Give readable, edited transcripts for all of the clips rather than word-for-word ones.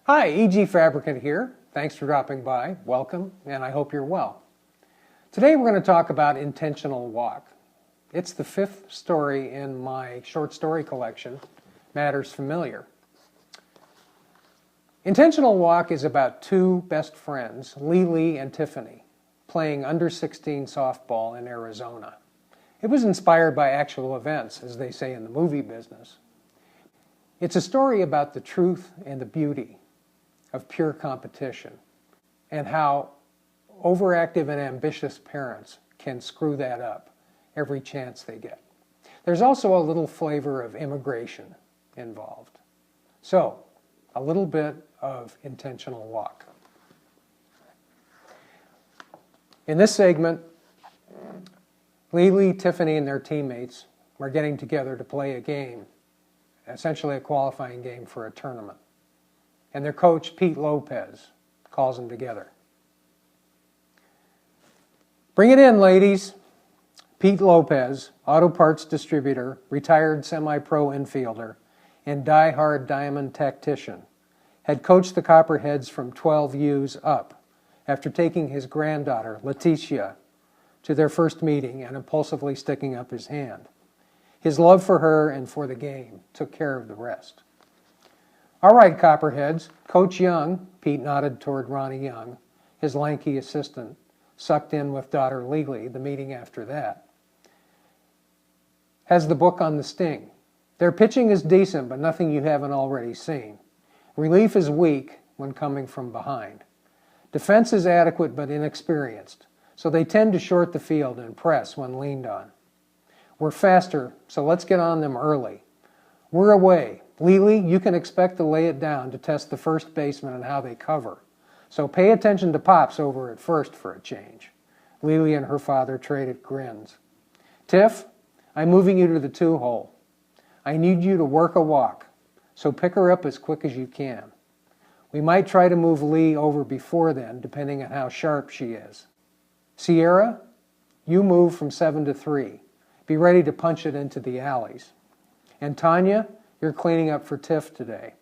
Hi, E.G. Fabricant here. Thanks for dropping by. Welcome, and I hope you're well. Today we're going to talk about intentional walk. It's the fifth story in my short story collection, Matters Familiar. Intentional Walk is about two best friends, LeLe and Tiffany, playing under-16 softball in Arizona. It was inspired by actual events, as they say in the movie business. It's a story about the truth and the beauty of pure competition and how overactive and ambitious parents can screw that up every chance they get. There's also a little flavor of immigration involved. So, a little bit of intentional walk. In this segment, LeLe, Tiffany, and their teammates are getting together to play a game, essentially a qualifying game for a tournament. And their coach, Pete Lopez, calls them together. Bring it in, ladies. Pete Lopez, auto parts distributor, retired semi-pro infielder, and die-hard diamond tactician, had coached the Copperheads from 12 U's up after taking his granddaughter, Leticia, to their first meeting and impulsively sticking up his hand. His love for her and for the game took care of the rest. All right, Copperheads, Coach Young, Pete nodded toward Ronnie Young, his lanky assistant, sucked in with daughter LeLe the meeting after that, has the book on the Sting. Their pitching is decent, but nothing you haven't already seen. Relief is weak when coming from behind. Defense is adequate but inexperienced, so they tend to short the field and press when leaned on. We're faster, so let's get on them early. We're away. LeLe, you can expect to lay it down to test the first baseman and how they cover. So pay attention to Pops over at first for a change. LeLe and her father traded grins. Tiff, I'm moving you to the 2-hole. I need you to work a walk, so pick her up as quick as you can. We might try to move Lee over before then, depending on how sharp she is. Sierra, you move from 7 to 3. Be ready to punch it into the alleys. And Tanya, you're cleaning up for Tiff today.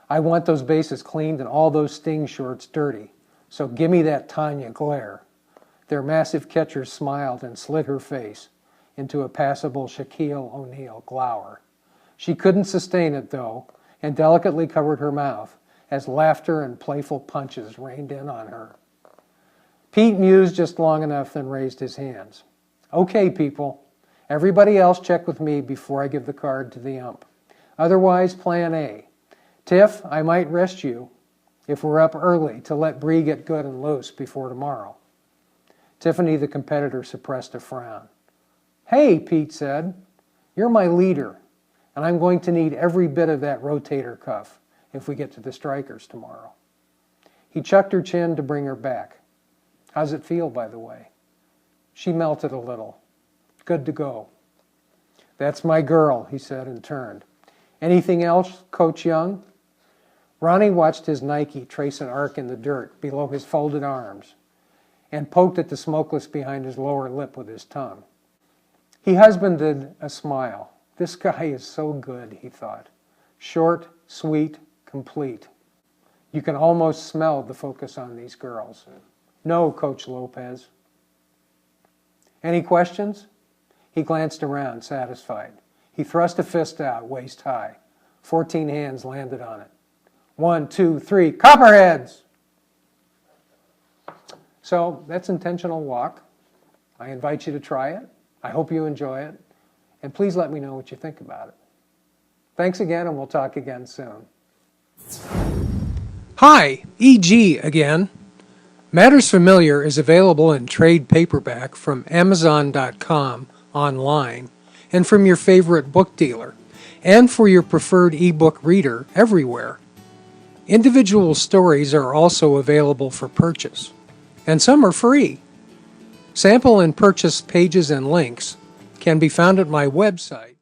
I want those bases cleaned and all those Sting shorts dirty, so give me that Tanya glare. Their massive catcher smiled and slid her face into a passable Shaquille O'Neal glower. She couldn't sustain it, though, and delicately covered her mouth as laughter and playful punches rained in on her. Pete mused just long enough, then raised his hands. Okay, people. Everybody else check with me before I give the card to the ump. Otherwise, plan A. Tiff, I might rest you if we're up early to let Bree get good and loose before tomorrow. Tiffany, the competitor, suppressed a frown. Hey, Pete said, you're my leader, and I'm going to need every bit of that rotator cuff if we get to the strikers tomorrow. He chucked her chin to bring her back. How's it feel, by the way? She melted a little. Good to go. That's my girl, he said and turned. Anything else, Coach Young? Ronnie watched his Nike trace an arc in the dirt below his folded arms and poked at the smokeless behind his lower lip with his tongue. He husbanded a smile. This guy is so good, he thought. Short, sweet, complete. You can almost smell the focus on these girls. No, Coach Lopez. Any questions? He glanced around, satisfied. He thrust a fist out, waist high. 14 hands landed on it. 1, 2, 3, Copperheads! So that's intentional walk. I invite you to try it. I hope you enjoy it. And please let me know what you think about it. Thanks again, and we'll talk again soon. Hi, E.G. again. Matters Familiar is available in trade paperback from Amazon.com online and from your favorite book dealer, and for your preferred ebook reader everywhere. Individual stories are also available for purchase, and some are free. Sample and purchase pages and links can be found at my website,